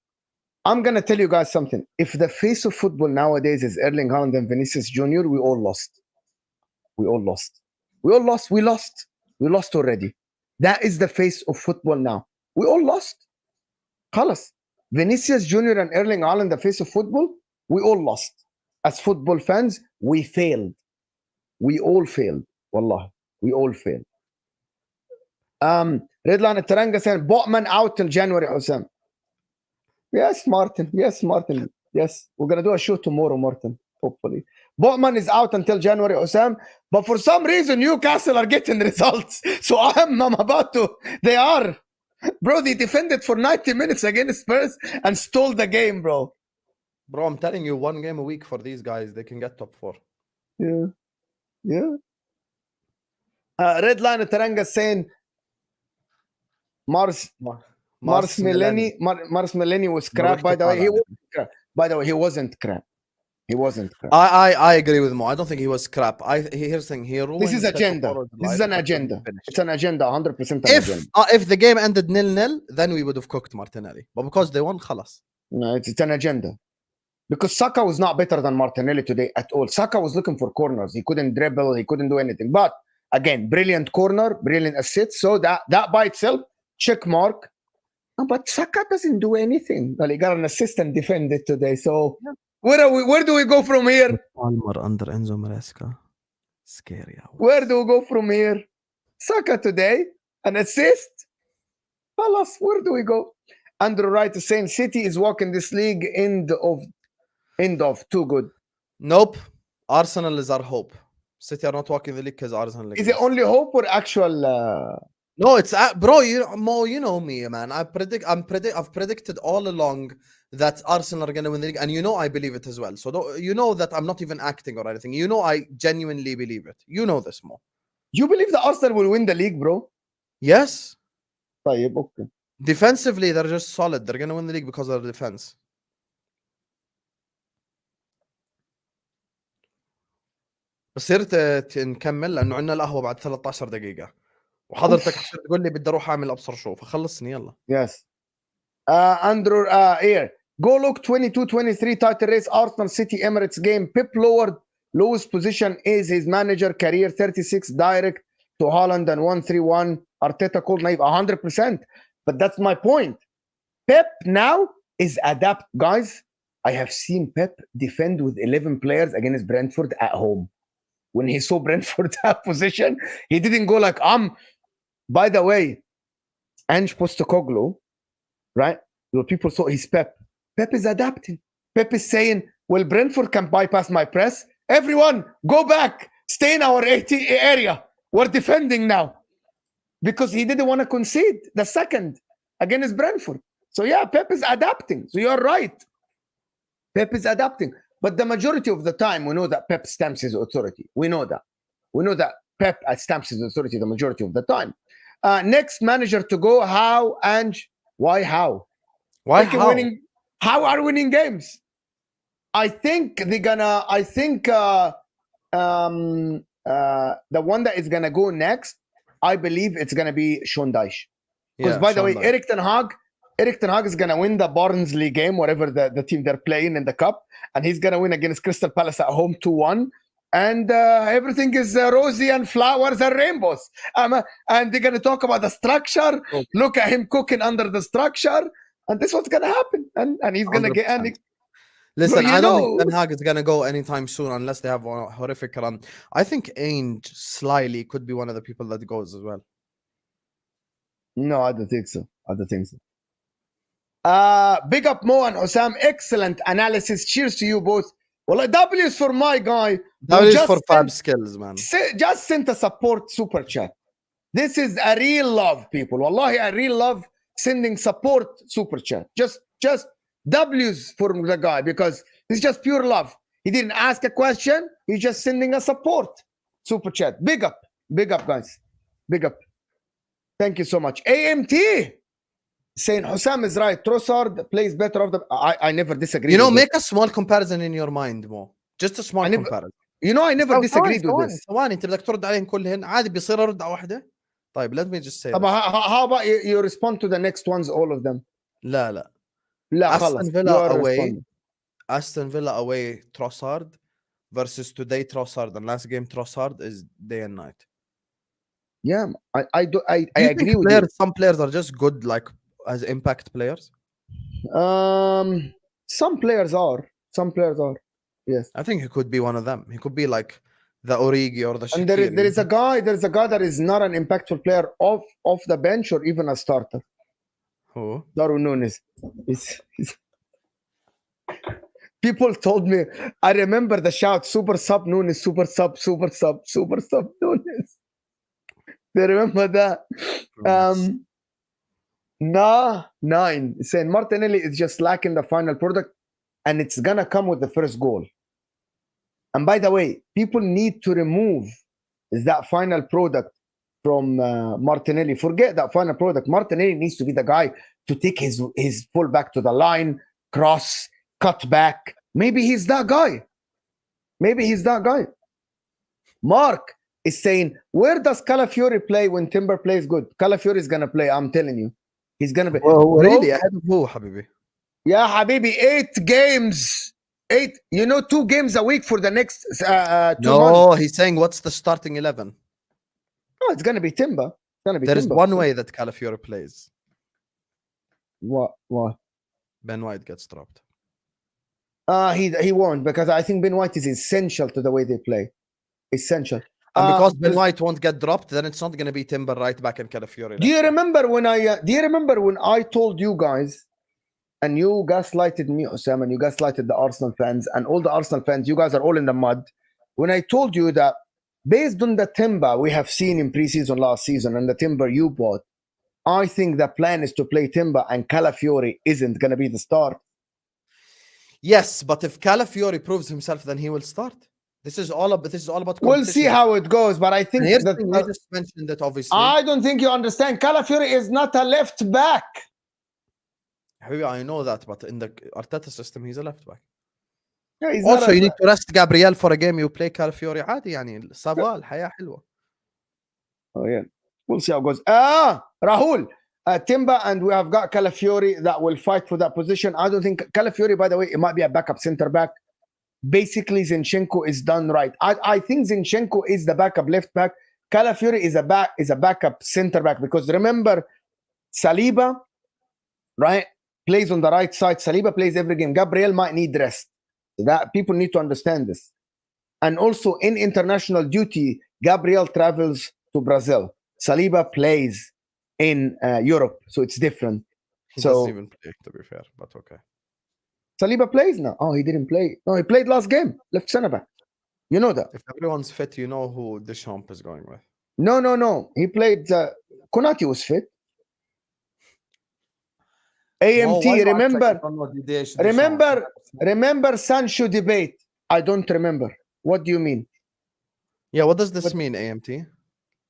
I'm gonna tell you guys something. If the face of football nowadays is Erling Haaland and Vinicius Junior, we all lost. We all lost. We all lost. We lost. We lost already. That is the face of football now. We all lost. خلاص. Vinicius Junior and Erling Haaland, the face of football, we all lost. As football fans, we failed. We all failed. Wallah, we all failed. Redline Taranga saying Botman out till January, Husam. Yes, Martin. Yes, Martin. Yes, we're gonna do a show tomorrow, Martin. Hopefully, Botman is out until January, Husam. But for some reason, Newcastle are getting results. So I'm about to. They are, bro. They defended for 90 minutes against Spurs and stole the game, bro. Bro, I'm telling you, 1 game a week for these guys, they can get top 4. Yeah, yeah. Red Line Taranga saying Mars Milleni was crap. By the way, he wasn't crap. By the way, he wasn't crap. He wasn't crap. I agree with Mo. I don't think he was crap. Here's the thing. He ruined. This is agenda. This is an agenda. It's an agenda. 100% an agenda. If the game ended 0-0, then we would have cooked Martinelli. But because they won, خلاص. No, it's an agenda. Because Saka was not better than Martinelli today at all. Saka was looking for corners. He couldn't dribble. He couldn't do anything. But again, brilliant corner, brilliant assist. So that by itself, check mark. But Saka doesn't do anything. Well, he got an assist and defended today. So where do we go from here? Palmer under Enzo Maresca. Scary. Where do we go from here? Saka today, an assist. Alas, where do we go? Andrew Wright is saying City is walking this league end of too good. Nope. Arsenal is our hope. City are not walking the league because Arsenal is it only hope or actual? No, it's bro. Mo, you know me, man. I've predicted all along that Arsenal are gonna win the league, and you know I believe it as well. So you know that I'm not even acting or anything. You know I genuinely believe it. You know this, Mo. You believe that Arsenal will win the league, bro? Yes. طيب, okay. Defensively, they're just solid. They're gonna win the league because of their defense. بصير نكمل لانه عندنا القهوه بعد 13 دقيقه وحضرتك حصير تقول لي بدي اروح اعمل ابصر شو فخلصني يلا. Yes. Andrew here. Go look 22-23 title race Arsenal City Emirates game. Pep lowered lowest position is his manager career 36 direct to Haaland and 1-3-1. Arteta called naive 100%. But that's my point. Pep now is adapt. Guys, I have seen Pep defend with 11 players against Brentford at home. When he saw Brentford that position, he didn't go like, by the way, Ange Postecoglou, right? Well, people saw he's Pep. Pep is adapting. Pep is saying, well, Brentford can bypass my press. Everyone, go back. Stay in our area. We're defending now. Because he didn't want to concede the second against Brentford. So, yeah, Pep is adapting. So, you're right. Pep is adapting. But the majority of the time, we know that Pep stamps his authority. We know that. We know that Pep stamps his authority the majority of the time. Next manager to go, how, Ange? Why how? Why how? How are winning games? I think they're gonna. I think the one that is gonna go next, I believe it's gonna be Sean Dyche. Because by the way, Erik Ten Hag is gonna win the Barnsley game, whatever the team they're playing in the cup, and he's gonna win against Crystal Palace at home 2-1. And everything is rosy and flowers and rainbows. And they're gonna talk about the structure. Okay. Look at him cooking under the structure. And this is what's gonna happen, and he's gonna 100%. Get. Listen, I don't think Ten Hag is gonna go anytime soon unless they have a horrific run. I think Ange slyly could be one of the people that goes as well. No, I don't think so. Big up Mo and Husam, excellent analysis. Cheers to you both. Well, W is for my guy. That who is just for fab sent- skills, man. Just sent a support super chat. This is a real love, people. Wallahi, a real love sending support super chat. Just W's for the guy because it's just pure love. He didn't ask a question. He's just sending a support super chat. Big up, guys. Big up. Thank you so much. AMT saying Husam is right. Trossard plays better of the. I never disagree. You know, with make a small comparison in your mind, Mo. Just a small I never- comparison. this. You know, I never disagreed with this. ثواني انت بدك ترد عليهم كلهن عادي بيصير ارد على واحده. طيب let me just say طب this. how about you respond to the next ones, all of them? لا لا. لا خلص. Aston You Villa are away. responding. Aston Villa away Trossard versus today Trossard and last game Trossard is day and night. Yeah, I Do you agree think with players, some players are just good like as impact players? you. Some players are. Some players are. Yes. I think he could be one of them. He could be like the Origi or the Shaqiri. And there is a guy. There's a guy that is not an impactful player off the bench or even a starter. Who? Darwin Nunes. He's- People told me. I remember the shout: "Super sub Nunes, super sub, super sub, super sub Nunes." They remember that. Nah, 9 saying Martinelli is just lacking the final product, and it's gonna come with the first goal. And by the way, people need to remove that final product from Martinelli. Forget that final product. Martinelli needs to be the guy to take his fullback to the line, cross, cut back. Maybe he's that guy. Maybe he's that guy. Mark is saying, where does Calafiori play when Timber plays good? Calafiori is gonna play. I'm telling you, he's gonna be. Oh, really? Ahead of who, Habibi? Yeah, Habibi, 8 games. 8, 2 games a week for the next 2 months. No, he's saying what's the starting 11? No, it's gonna be Timber. It's gonna be There is Timber. one way that Calafiori plays. What? Ben White gets dropped. He won't, because I think Ben White is essential to the way they play. Essential. And because Ben there's- White won't get dropped, then it's not going to be Timber right back and Calafiori. Do you remember when I told you guys, and you gaslighted me, Husam, and you gaslighted the Arsenal fans, and all the Arsenal fans, you guys are all in the mud. When I told you that based on the Timber we have seen in preseason last season and the Timber you bought, I think the plan is to play Timber and Calafiori isn't going to be the start. Yes, but if Calafiori proves himself, then he will start. This is all about We'll see how it goes, but I think And here's that the thing, we just mentioned that obviously. I don't think you understand. Calafiori is not a left back. Habibi, I know that, but in the Arteta system, he's a left back. Yeah, he's Also, not you need to rest Gabriel for a game. You play Calafiori عادي يعني سافا الحياة حلوة. Oh yeah, we'll see how it goes. Rahul, Timber, and we have got Calafiori that will fight for that position. I don't think Calafiori, by the way, it might be a backup center back. Basically, Zinchenko is done right. I think Zinchenko is the backup left back. Calafiori is a backup center back, because remember, Saliba, right, plays on the right side. Saliba plays every game. Gabriel might need rest. That people need to understand this. And also in international duty, Gabriel travels to Brazil. Saliba plays in Europe, so it's different. He So doesn't even play, to be fair, but okay. Saliba plays now. Oh, he didn't play. No, he played last game, left center back. You know that. If everyone's fit, you know who Deschamps is going with. No. He played. Konate was fit. AMT, remember Sancho debate. I don't remember. What do you mean? Yeah, what does this mean, AMT?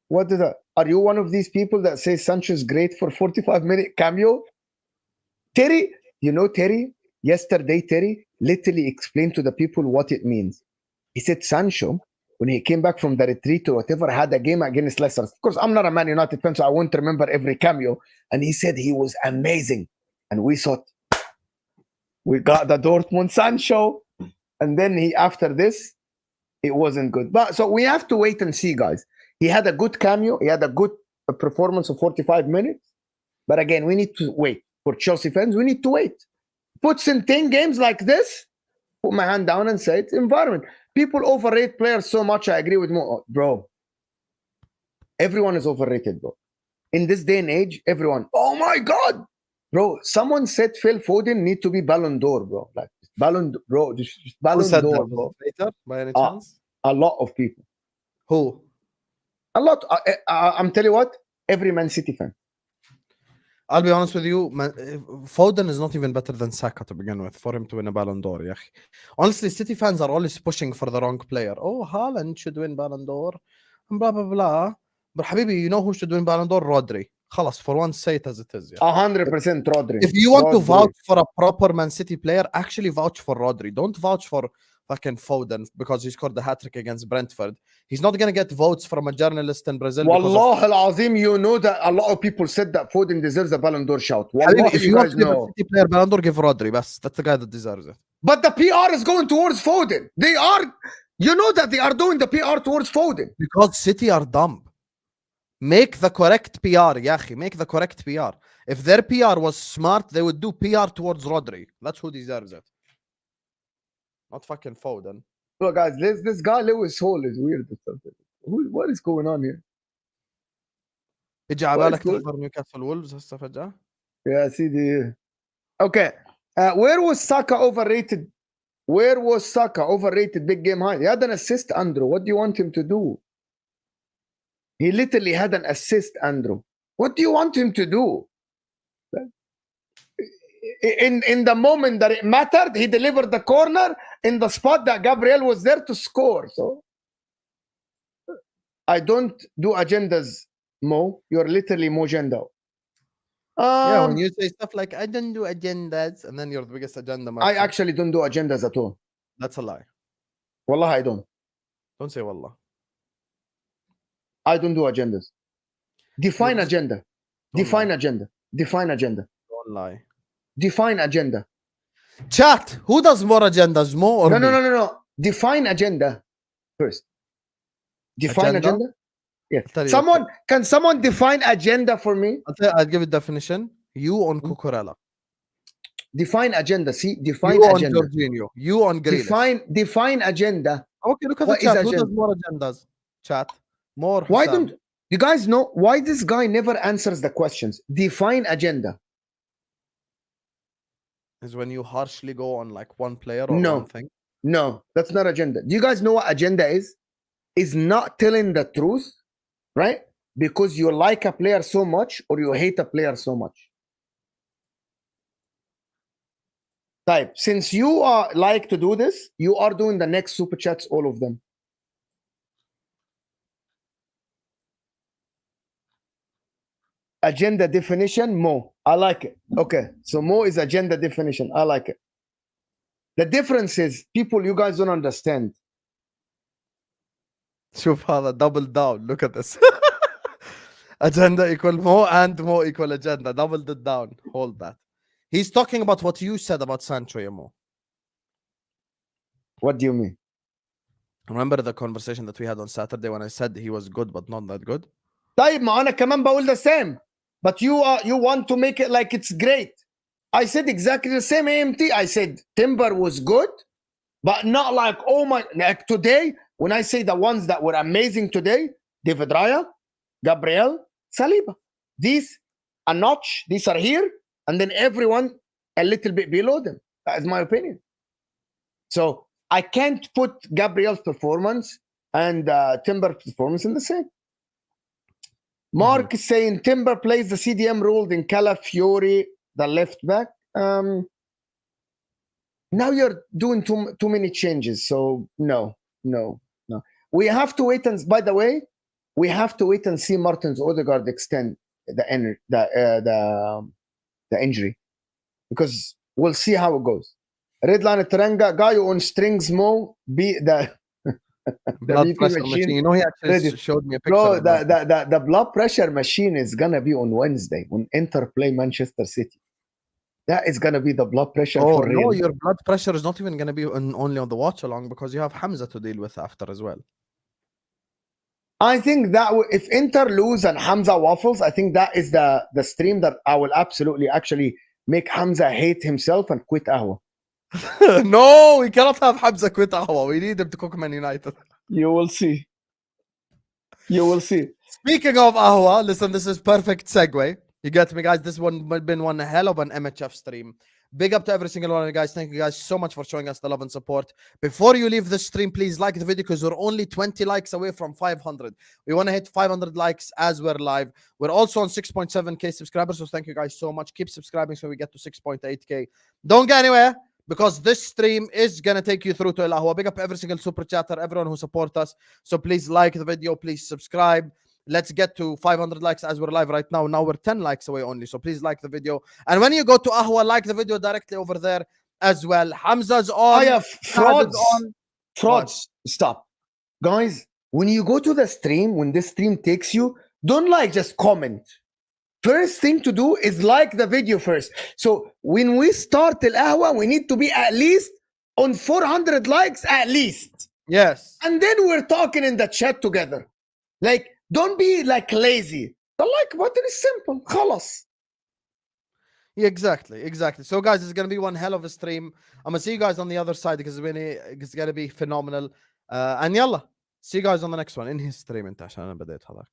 What is that? Are you one of these people that say Sancho is great for 45-minute cameo? Terry, you know Terry? Yesterday, Terry literally explained to the people what it means. He said Sancho, when he came back from the retreat or whatever, had a game against Leicester. Of course, I'm not a Man United fan, so I won't remember every cameo. And he said he was amazing. And we thought, we got the Dortmund Sancho. And then after this, it wasn't good. But so we have to wait and see, guys. He had a good cameo. He had a good performance of 45 minutes. But again, we need to wait. For Chelsea fans, we need to wait. Puts in 10 games like this, put my hand down and say it's environment. People overrate players so much. I agree with Mo. Bro, everyone is overrated, bro. In this day and age, everyone, oh my God. Bro, someone said Phil Foden need to be Ballon d'Or, bro. Like, Ballon d'Or, Who said that? bro. Was it Peter, by any Ah. chance? A lot of people. Who? A lot. I'm telling you what, every Man City fan. I'll be honest with you, man, Foden is not even better than Saka to begin with for him to win a Ballon d'Or. Yeah. Honestly, City fans are always pushing for the wrong player. Oh, Haaland should win Ballon d'Or, and blah blah blah. But Habibi, you know who should win Ballon d'Or? Rodri. Khalas, for once, say it as it is. Yeah. 100% Rodri. If you want to Rodri. vouch for a proper Man City player, actually vouch for Rodri. Don't vouch for fucking Foden because he scored the hat-trick against Brentford. He's not going to get votes from a journalist in Brazil. Wallah al-Azim, you know that a lot of people said that Foden deserves a Ballon d'Or shout. Habibi, Wallah, if you want to give a City player Ballon d'Or, give Rodri. That's the guy that deserves it. But the PR is going towards Foden. They are, you know that they are doing the PR towards Foden. Because City are dumb. Make the correct PR, Yahi. Make the correct PR. If their PR was smart, they would do PR towards Rodri. That's who deserves it. Not fucking Foden. Look, guys, this guy Lewis Hall is weird. What is going on here? اجى على بالك تحضر نيوكاسل وولفز هسه فجأة؟ يا سيدي. Okay. Where was Saka overrated? Where was Saka overrated big game high? He had an assist, Andrew. What do you want him to do? He literally had an assist, Andrew. What do you want him to do? In the moment that it mattered, he delivered the corner in the spot that Gabriel was there to score. So I don't do agendas, Mo. You're literally Mo Agenda. Yeah, when you say stuff like I don't do agendas, and then you're the biggest agenda. I actually don't do agendas at all. That's a lie. Wallah, I don't. Don't say wallah. I don't do agendas. Define Just agenda. Define agenda. Define agenda. Don't lie. Define agenda. Chat. Who does more agendas, Mo or No. Define agenda first. Define agenda? Yeah. Can someone define agenda for me? I'll give it definition. You on Cucurella. Define agenda. See, define you agenda. On Jorginho. You on Grealish. Define agenda. Okay, look at the chat. Who does more agendas? Chat. More. Why don't you guys know why this guy never answers the questions? Define agenda. Is when you harshly go on like one player or one thing. No, that's not agenda. Do you guys know what agenda is? Is not telling the truth, right? Because you like a player so much or you hate a player so much. Type. Since you are like to do this, you are doing the next super chats, all of them. Agenda definition, Mo. I like it. Okay, so Mo is agenda definition. I like it. The difference is, people, you guys don't understand. شوف هذا double down. Look at this. Agenda equal Mo and Mo equal agenda. Doubled it down. Hold that. He's talking about what you said about Sancho, Mo. What do you mean? Remember the conversation that we had on Saturday when I said he was good but not that good? طيب ما أنا كمان بقول the same. But you want to make it like it's great. I said exactly the same AMT. I said Timber was good, but not like, oh my, like today, when I say the ones that were amazing today, David Raya, Gabriel, Saliba. These a notch, these are here, and then everyone a little bit below them. That is my opinion. So I can't put Gabriel's performance and Timber's performance in the same. Mark is saying Timber plays the CDM role in Calafiori, the left back. Now you're doing too many changes. So no. We have to wait and, by the way, we have to wait and see Martins Odegaard extend the injury, because we'll see how it goes. Redline Teranga, guy on strings, Mo, be the blood pressure machine. You know, he actually showed me a picture. Bro, the blood pressure machine is gonna be on Wednesday when Inter play Manchester City. That is gonna be the blood pressure. Oh for real. No, your blood pressure is not even gonna be only on the watch along, because you have Hamza to deal with after as well. I think that if Inter lose and Hamza waffles, I think that is the stream that I will absolutely actually make Hamza hate himself and quit Ahwa. No, we cannot have Hamza quit Ahwa. We need him to cook Man United. You will see. You will see. Speaking of Ahwa, listen, this is perfect segue. You get me, guys? This one has been one hell of an MHF stream. Big up to every single one of you guys. Thank you guys so much for showing us the love and support. Before you leave the stream, please like the video because we're only 20 likes away from 500. We want to hit 500 likes as we're live. We're also on 6.7k subscribers, so thank you guys so much. Keep subscribing so we get to 6.8k. Don't go anywhere because this stream is going to take you through to El Ahwa. Big up every single super chatter, everyone who supports us. So please like the video, please subscribe. Let's get to 500 likes as we're live right now. Now we're 10 likes away only. So please like the video. And when you go to Ahwa, like the video directly over there as well. Hamza's on. I have frauds. on. Frauds. Stop. Guys, when you go to the stream, when this stream takes you, don't like, just comment. First thing to do is like the video first. So when we start Al Ahwa, we need to be at least on 400 likes at least. Yes. And then we're talking in the chat together. Like, don't be like lazy. The like button is simple. خلاص. Yeah, exactly. So guys, it's gonna be one hell of a stream. I'm gonna see you guys on the other side because it's gonna be phenomenal. And yalla, see you guys on the next one. انهي الستريم انت عشان انا بديت هذاك.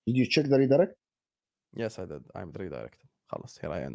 Did you check the redirect? Yes, I did. I'm redirected. خلاص, here I end.